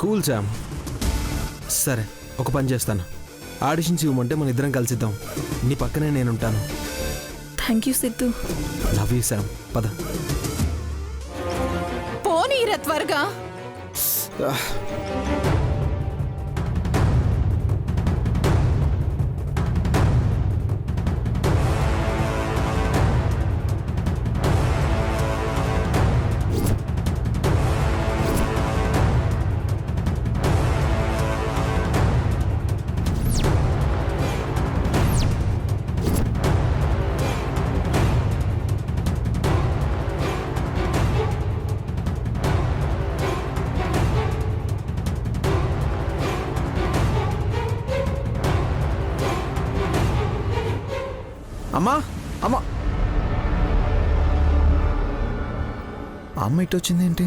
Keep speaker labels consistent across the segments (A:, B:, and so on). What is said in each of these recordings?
A: Cool Sam. సరే, ఒక పని చేస్తాను. ఆడిషన్స్ ఇవ్వమంటే మన ఇద్దరం కలిసిద్దాం. నీ పక్కనే నేనుంటాను.
B: Thank you Siddhu.
A: Love you Sam. పద.
B: పోనీరా త్వరగా.
C: అమ్మా అమ్మా, అమ్మ ఇటు వచ్చింది ఏంటి?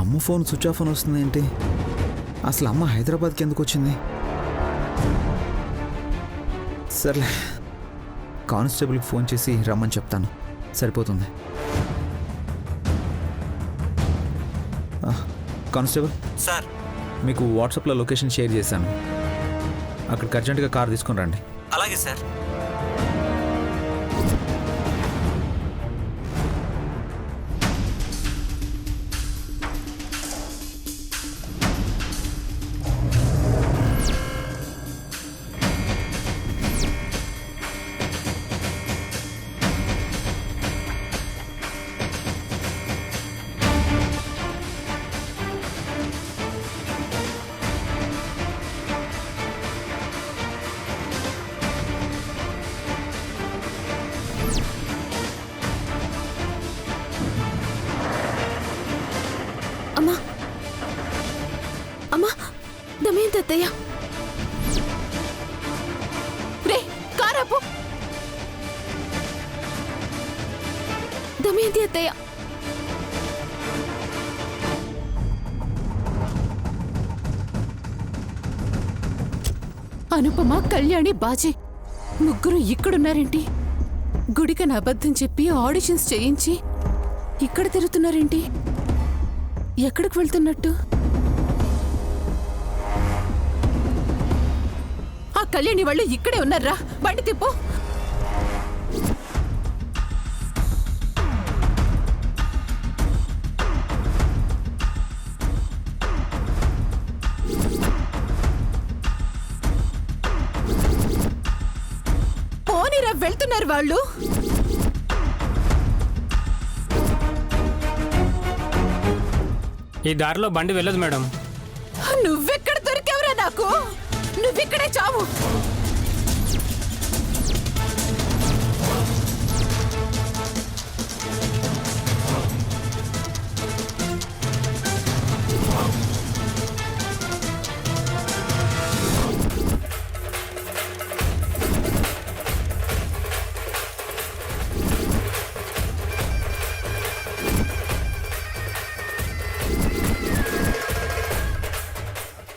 C: అమ్మ ఫోన్ స్విచ్ ఆఫ్ అని వస్తుంది ఏంటి? అసలు అమ్మ హైదరాబాద్కి ఎందుకు వచ్చింది? సర్లే, కానిస్టేబుల్కి ఫోన్ చేసి రమ్మని చెప్తాను. సరిపోతుంది. కానిస్టేబుల్
D: సార్,
C: మీకు వాట్సాప్లో లొకేషన్ షేర్ చేశాను. అక్కడికి అర్జెంటుగా కార్ తీసుకుని రండి.
D: అలాగే సార్.
B: అమ్మా అమ్మా, దమయంతి అత్తయ్య. రే, కారాపు. దమయంతి అత్తయ్య. అనుపమ, కళ్యాణి, బాజీ ముగ్గురు ఇక్కడున్నారేంటి? గుడికని అబద్ధం చెప్పి ఆడిషన్స్ చేయించి ఇక్కడ తిరుగుతున్నారేంటి? ఎక్కడికి వెళ్తున్నట్టు? ఆ కళ్యాణి వాళ్ళు ఇక్కడే ఉన్నారా? బండి తిప్పు. పోనీరా, వెళ్తున్నారు వాళ్ళు.
E: ఈ దారిలో బండి వెళ్ళదు మేడం.
B: నువ్వెక్కడ దొరికావురా నాకు? నువ్విక్కడే చావు.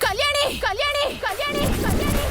B: కళ్యాణి, కళ్యాణి, కళ్యాణి, కళ్యాణి.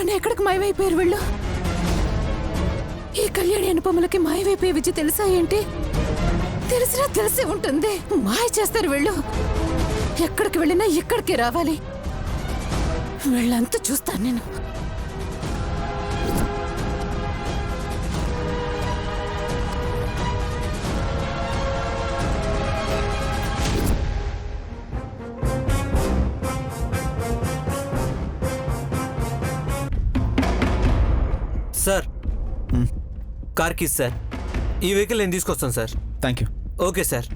B: ఇంతలోనే ఎక్కడికి మాయమైపోయారు వీళ్ళు? ఈ కళ్యాణి అనుపమలకి మాయమైపోయే విద్య తెలుసా ఏంటి? తెలిసినా తెలిసే ఉంటుంది. మాయ చేస్తారు వీళ్ళు. ఎక్కడికి వెళ్ళినా ఇక్కడికి రావాలి. వీళ్ళంతా చూస్తాను నేను.
D: Sir car keys sir. ఈ వెహికల్ నేను తీసుకొస్తాను sir.
C: Thank you.
D: Okay sir.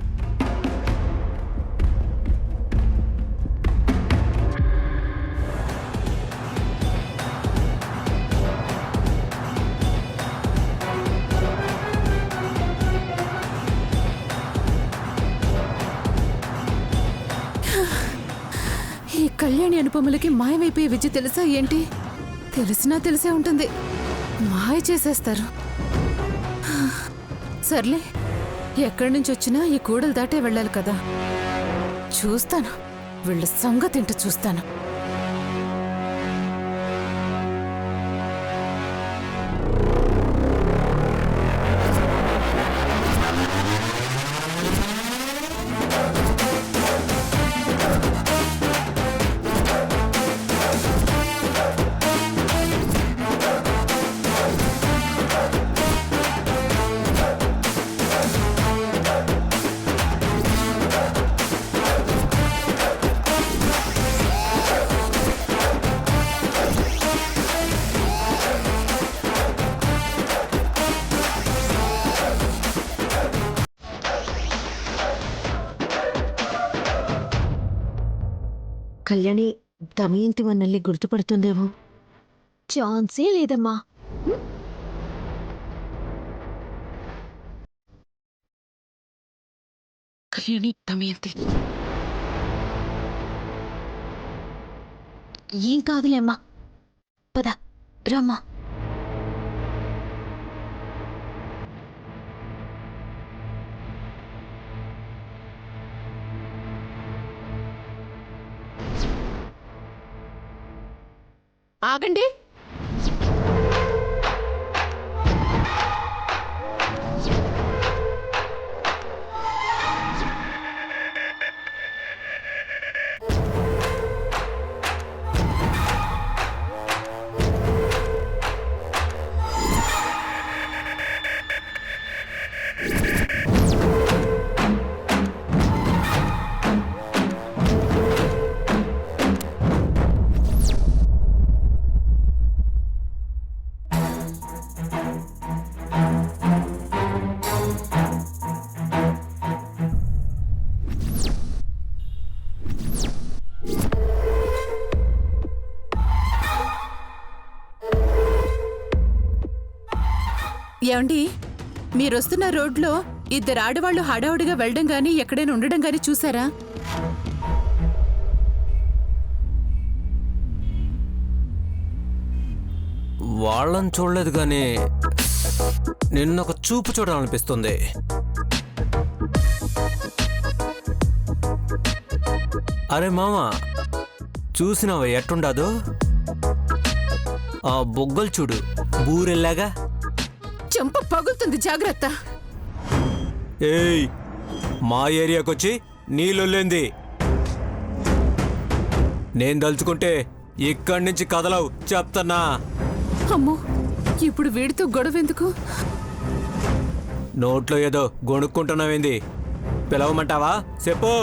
B: ఈ కళ్యాణి అనుపమలకి మాయమైపోయే విద్య తెలుసా ఏంటి? తెలిసినా తెలిసే ఉంటుంది. మాయ చేసేస్తారు. సర్లే, ఎక్కడి నుంచి వచ్చినా ఈ కూడలు దాటే వెళ్ళాలి కదా. చూస్తాను, వీళ్ళ సంగతి ఏంటో చూస్తాను.
E: కళ్యాణి దమయంతి మనల్ని గుర్తుపడుతుందేమో. ఛాన్సే లేదమ్మా. కళ్యాణి, దమయంతి ఏం కాదులేమ్మా. పద రమ్మా.
B: ఆగండి. ఏమండి, మీరొస్తున్న రోడ్లో ఇద్దరు ఆడవాళ్లు హడావుడిగా వెళ్ళడం గాని ఎక్కడైనా ఉండడం గాని చూసారా?
D: వాళ్ళని చూడలేదు కానీ నిన్నొక చూపు చూడాలనిపిస్తుంది. అరే మామ, చూసినావా ఎట్టుండదు? ఆ బొగ్గలు చూడు, బూరెల్లాగా.
B: చెంప పగులుతుంది, జాగ్రత్త.
D: ఏయ్, మా ఏరియాకొచ్చి నీళ్ళొల్లేంది? నేను దలుచుకుంటే ఇక్కడి నుంచి కదలవు, చెప్తున్నా.
B: అమ్మో, ఇప్పుడు వీడితో గొడవ ఎందుకు?
D: నోట్లో ఏదో గొణుక్కుంటున్నావేంది? పిలవమంటావా? చెప్పు.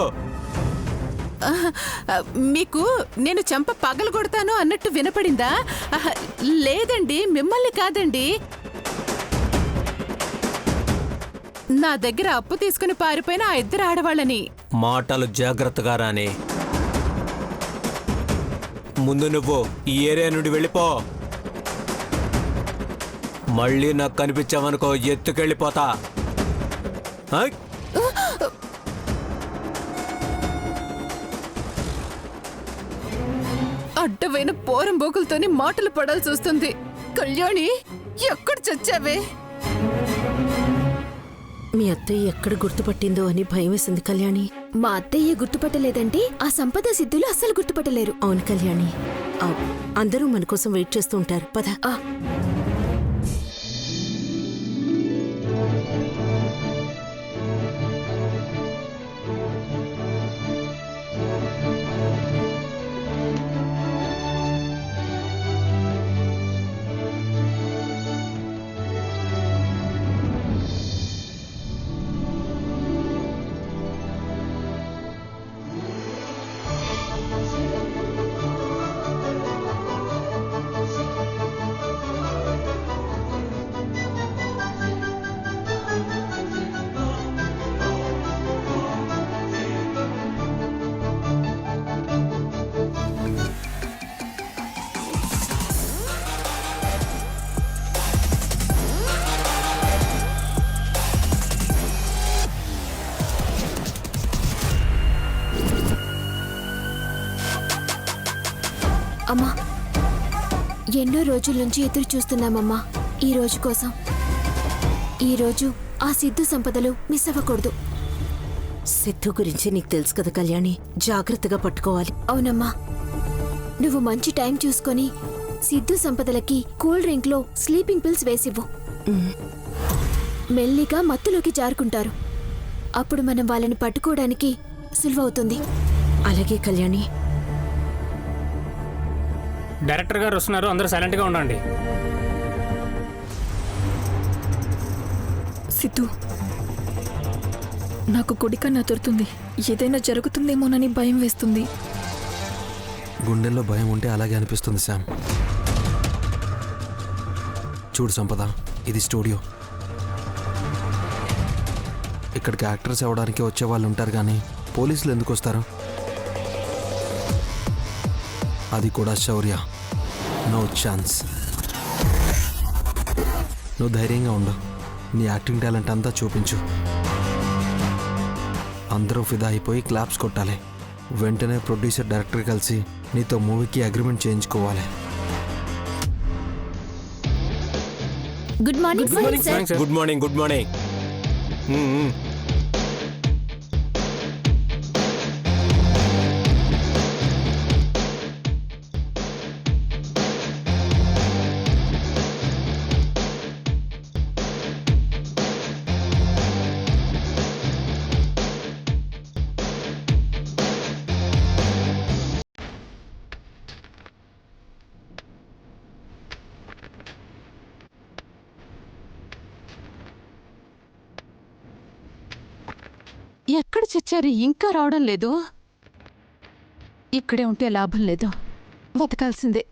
B: మీకు నేను చెంప పగలు కొడతాను అన్నట్టు వినపడిందా? లేదండి, మిమ్మల్ని కాదండి. నా దగ్గర అప్పు తీసుకుని పారిపోయిన ఆ ఇద్దరు ఆడవాళ్ళని.
D: మాటలు జాగ్రత్తగా రాని. ముందు నువ్వు ఈ ఏరియా నుండి వెళ్ళిపో. మళ్ళీ నాకు కనిపించావనుకో, ఎత్తుకెళ్ళిపోతా.
B: అడ్డమైన పోరం బోకులతోని మాటలు పడాల్సి వస్తుంది. కళ్యాణి, ఎక్కడ చచ్చావే?
E: మీ అత్తయ్య ఎక్కడ గుర్తుపట్టిందో అని భయం వేసింది కళ్యాణి.
F: మా అత్తయ్య గుర్తుపట్టలేదంటే ఆ సంపద సిద్ధులు అస్సలు గుర్తుపట్టలేరు.
G: అవును కళ్యాణి, అందరూ మన కోసం వెయిట్ చేస్తూ ఉంటారు. పద.
F: అమ్మా, ఎన్నో రోజుల నుంచి ఎదురు చూస్తున్నామమ్మా ఈ రోజు కోసం. ఈ రోజు ఆ సిద్ధు సంపదలు మిస్ అవ్వకూడదు.
G: సిద్ధు గురించి నీకు తెలుసు కదా కళ్యాణి, జాగ్రత్తగా పట్టుకోవాలి.
F: అవునమ్మా, నువ్వు మంచి టైం చూసుకొని సిద్ధు సంపదలకి కూల్ డ్రింక్ లో స్లీపింగ్ పిల్స్ వేసివ్వు. మెల్లిగా మత్తులోకి జారుకుంటారు. అప్పుడు మనం వాళ్ళని పట్టుకోవడానికి సులువవుతుంది.
G: అలాగే కళ్యాణి.
H: డైరెక్టర్ గారు వస్తున్నారు, అందరూ సైలెంట్గా ఉండండి.
I: సిద్ధు, నాకు కొడికన్నా దొరుకుతుంది. ఏదైనా జరుగుతుందేమోనని భయం వేస్తుంది.
A: గుండెల్లో భయం ఉంటే అలాగే అనిపిస్తుంది శామ్. చూడు సంపద, ఇది స్టూడియో. ఇక్కడికి యాక్టర్స్ అవ్వడానికి వచ్చే వాళ్ళు ఉంటారు, కానీ పోలీసులు ఎందుకు వస్తారు? అది కూడా శౌర్య. No chance. నువ్వు ధైర్యంగా ఉండు. నీ యాక్టింగ్ టాలెంట్ అంతా చూపించు. అందరూ ఫిదా అయిపోయి క్లాప్స్ కొట్టాలి. వెంటనే ప్రొడ్యూసర్ డైరెక్టర్ కలిసి నీతో మూవీకి అగ్రిమెంట్ చేయించుకోవాలి.
F: Good morning sir.
D: Good morning. Good morning.
B: ఎక్కడ చచ్చారు? ఇంకా రావడం లేదు. ఇక్కడే ఉంటే లాభం లేదు, బతకాల్సిందే.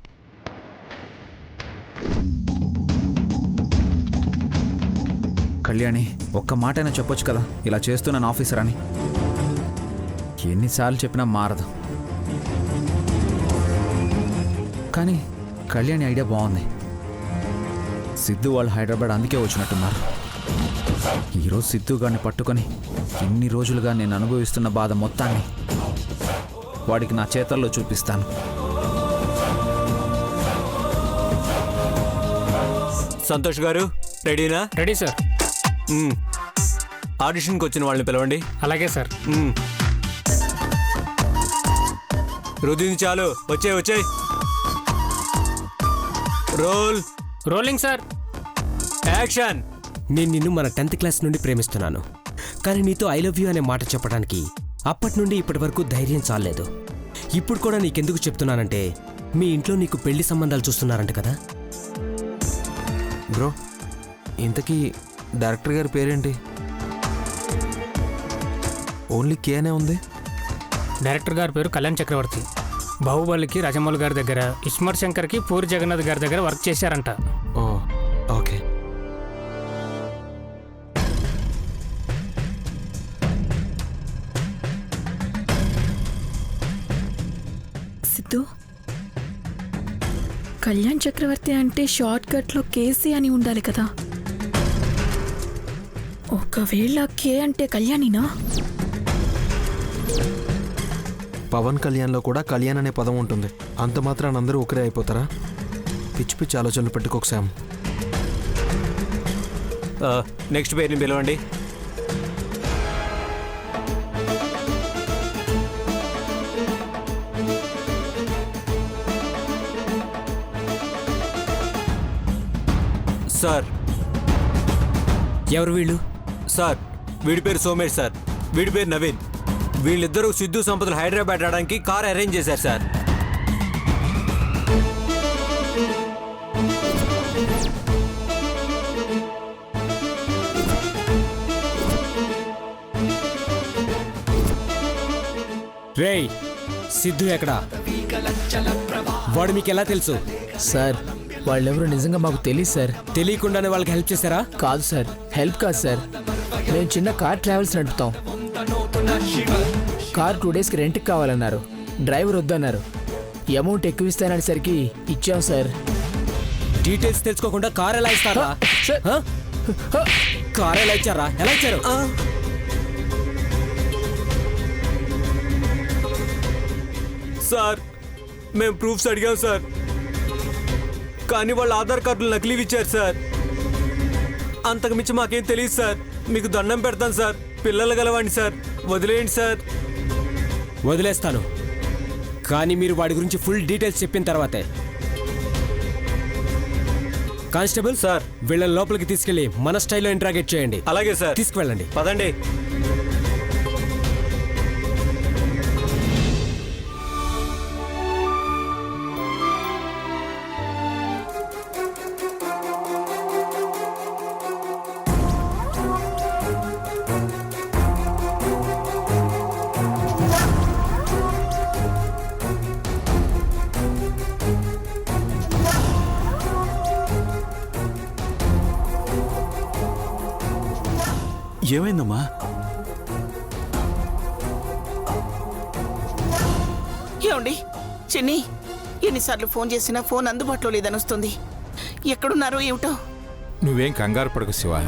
C: కళ్యాణి, ఒక్క మాటైనా చెప్పొచ్చు కదా, ఇలా చేస్తున్నాను ఆఫీసర్ అని. ఎన్నిసార్లు చెప్పినా మారదు. కానీ కళ్యాణి ఐడియా బాగుంది. సిద్ధు వాళ్ళు హైదరాబాద్ అందుకే వచ్చినట్టున్నారు. ఈరోజు సిద్ధు గారిని పట్టుకొని ఇన్ని రోజులుగా నేను అనుభవిస్తున్న బాధ మొత్తాన్ని వాడికి నా చేతల్లో చూపిస్తాను.
D: సంతోష్ గారు రెడీనా?
H: Ready sir.
D: ఆడిషన్కి వచ్చిన వాళ్ళని పిలవండి.
H: అలాగే సార్.
D: రుదింది చాలు. వచ్చేయ్.
H: Rolling sir.
D: యాక్షన్.
J: నేను నిన్ను మన 10th క్లాస్ నుండి ప్రేమిస్తున్నాను, కానీ నీతో ఐ లవ్ యూ అనే మాట చెప్పడానికి అప్పటి నుండి ఇప్పటి వరకు ధైర్యం చాలలేదు. ఇప్పుడు కూడా నీకెందుకు చెప్తున్నానంటే, మీ ఇంట్లో నీకు పెళ్లి సంబంధాలు చూస్తున్నారంట కదా.
A: బ్రో, ఇంతకీ డైరెక్టర్ గారి పేరేంటి? ఓన్లీ కే అనే ఉంది.
H: డైరెక్టర్ గారి పేరు కళ్యాణ్ చక్రవర్తి. బాహుబలికి రాజమౌళి గారి దగ్గర, ఇస్మర్ శంకర్కి పూరి జగన్నాథ్ గారి దగ్గర వర్క్ చేశారంట.
A: ఓ, ఓకే.
I: సిద్ధు, కళ్యాణ్ చక్రవర్తి అంటే షార్ట్ కట్లో కేసీ అని ఉండాలి కదా. ఒకవేళ కే అంటే కళ్యాణినా?
A: పవన్ కళ్యాణ్లో కూడా కళ్యాణ్ అనే పదం ఉంటుంది. అంత మాత్రాన అందరూ ఒకరే అయిపోతారా? పిచ్చి పిచ్చి ఆలోచనలు పెట్టుకోక శామ్.
D: నెక్స్ట్ పేరుని పిలవండి. సార్
J: ఎవరు వీళ్ళు?
D: సార్ వీడి పేరు సోమేష్ సార్, వీడి పేరు నవీన్. వీళ్ళిద్దరూ సిద్ధు సంపదలు హైదరాబాద్ రావడానికి కార్ అరేంజ్ చేశారు సార్.
J: రేయ్, సిద్ధు ఎక్కడా? వాడు మీకు ఎలా తెలుసు?
K: సార్ వాళ్ళెవరో నిజంగా మాకు తెలియదు సార్.
J: తెలియకుండానే వాళ్ళకి హెల్ప్ చేశారా?
K: కాదు సార్, హెల్ప్ కాదు సార్. మేము చిన్న కార్ ట్రావెల్స్ నడుపుతాం. కార్ 2 డేస్కి రెంట్కి కావాలన్నారు. డ్రైవర్ వద్దన్నారు. అమౌంట్ ఎక్కువ ఇస్తాననేసరికి ఇచ్చాం సార్.
J: డీటెయిల్స్ తెలుసుకోకుండా కార్ ఎలా ఇస్తారా?
K: సార్
J: కార్ ఎలా ఇచ్చారా? ఎలా ఇచ్చారు?
D: సార్ మేము ప్రూఫ్స్ అడిగాం సార్, కానీ వాళ్ళ ఆధార్ కార్డులు నకిలీవి ఇచ్చారు సార్. అంతకు మించి మాకేం తెలియదు సార్. మీకు దండం పెడతాను సార్, పిల్లలు గలవండి సార్, వదిలేయండి సార్.
J: వదిలేస్తాను, కానీ మీరు వాడి గురించి ఫుల్ డీటెయిల్స్ చెప్పిన తర్వాతే. కానిస్టేబుల్
D: సార్,
J: వీళ్ళని లోపలికి తీసుకెళ్లి మన స్టైల్లో ఇంట్రాగేట్ చేయండి.
D: అలాగే సార్,
J: తీసుకువెళ్ళండి.
D: పదండి.
L: ఏమైందమ్మా?
M: ఏమండి, చిన్ని ఎన్నిసార్లు ఫోన్ చేసినా ఫోన్ అందుబాటులో లేదని వస్తుంది. ఎక్కడున్నారో ఏమిటో.
L: నువ్వేం కంగారు పడకు శివ.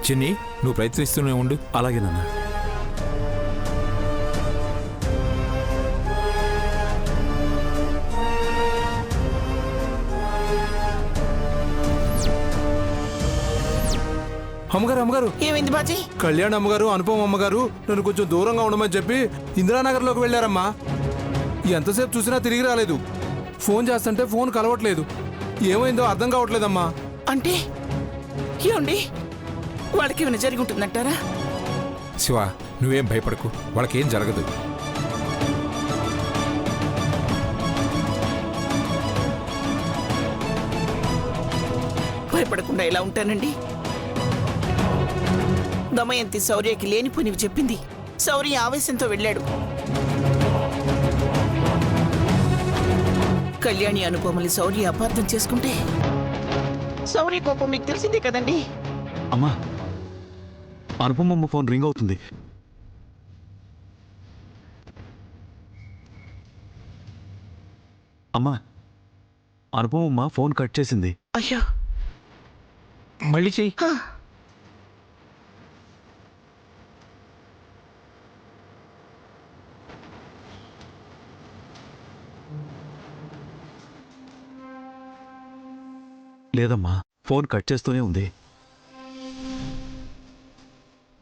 L: చిన్ని, నువ్వు ప్రయత్నిస్తూనే ఉండు. అలాగే నాన్న. అమ్మగారు
M: ఏమైంది బాజీ?
A: కళ్యాణ్ అమ్మగారు, అనుపమ అమ్మగారు నన్ను కొంచెం దూరంగా ఉండమని చెప్పి ఇందిరానగర్లోకి వెళ్ళారమ్మా. ఎంతసేపు చూసినా తిరిగి రాలేదు. ఫోన్ చేస్తుంటే ఫోన్ కలవట్లేదు. ఏమైందో అర్థం కావట్లేదమ్మా.
M: అంటే ఏమండి, వాళ్ళకి ఏమైనా జరిగి ఉంటుందంటారా?
L: శివ, నువ్వేం భయపడకు, వాళ్ళకేం జరగదు.
M: భయపడకుండా ఎలా ఉంటానండి? దమయంతి శౌర్యకి లేనిపోనివి చెప్పింది. శౌర్య ఆవేశంతో వెళ్ళాడు. కళ్యాణి అనుపమని శౌర్య అపార్థం చేసుకుంటే శౌర్య కోపం మీకు తెలిసిందే కదండి.
L: అమ్మా, అనుపమమ్మ ఫోన్ రింగ్ అవుతుంది. అమ్మా, అనుపమమ్మ ఫోన్ కట్ చేసింది.
M: అయ్యో,
L: మళ్ళీ చెయ్యి. లేదమ్మా, ఫోన్ కట్ చేస్తూనే ఉంది.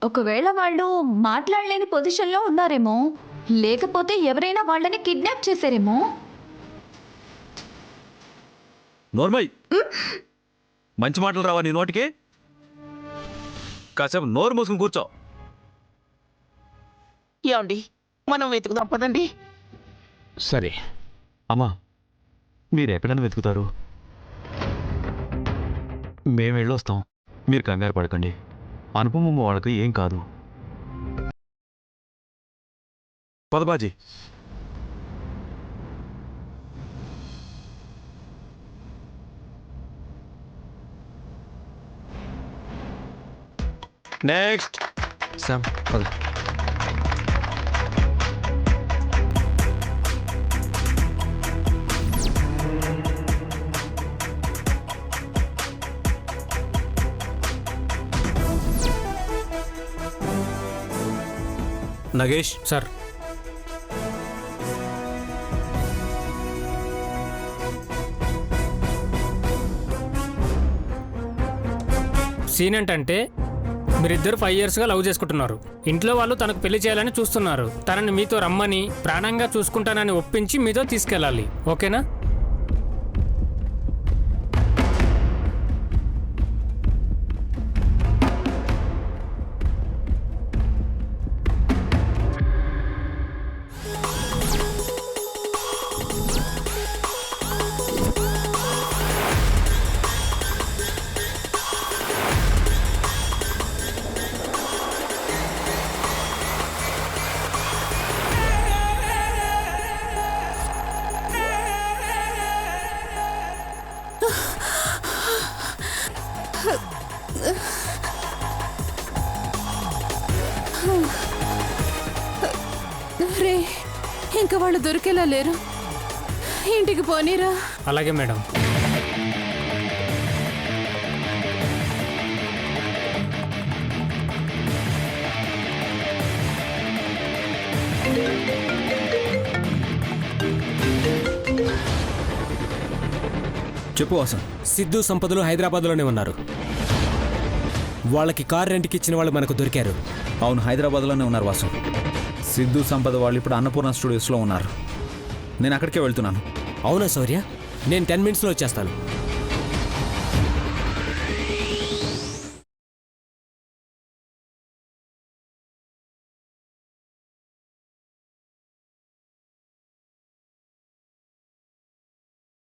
E: ఒకవేళ వాళ్ళు మాట్లాడలేని పొజిషన్లో ఉన్నారేమో, లేకపోతే ఎవరైనా వాళ్ళని కిడ్నాప్ చేశారేమో.
L: నోర్మై, మంచి మాటలు రావా నీ నోటికి? కాసేపు నోరు మూసుకుని కూర్చో.
M: ఏమండి, మనం వెతుకుదాం పదండి.
L: సరే అమ్మా, మీరు ఎక్కడైనా వెతుకుతారు, మేము వెళ్ళొస్తాం. మీరు కంగారు పడకండి. అనుపమమ్మ వాళ్ళకి ఏం కాదు. పదబాజీ. నెక్స్ట్
A: శామ్, పద.
D: నగేష్
H: సార్, సీన్ ఏంటంటే మీరిద్దరు 5 yearsగా లవ్ చేసుకుంటున్నారు. ఇంట్లో వాళ్ళు తనకు పెళ్లి చేయాలని చూస్తున్నారు. తనని మీతో రమ్మని, ప్రాణంగా చూసుకుంటానని ఒప్పించి మీతో తీసుకెళ్ళాలి. ఓకేనా?
B: ఇంకా వాళ్ళు దొరికేలా లేరు. ఇంటికి పోనీరా.
H: అలాగే మేడం.
C: చెప్పు వాసన్.
J: సిద్ధు సంపదలు హైదరాబాద్లోనే ఉన్నారు. వాళ్ళకి కార్ రెంట్కి ఇచ్చిన వాళ్ళు మనకు దొరికారు.
C: అవును, హైదరాబాద్లోనే ఉన్నారు వాసు. సిద్ధు సంపద వాళ్ళు ఇప్పుడు అన్నపూర్ణ స్టూడియోస్లో ఉన్నారు. నేను అక్కడికే వెళ్తున్నాను.
J: అవునా శౌర్య? నేను 10 మినిట్స్లో వచ్చేస్తాను.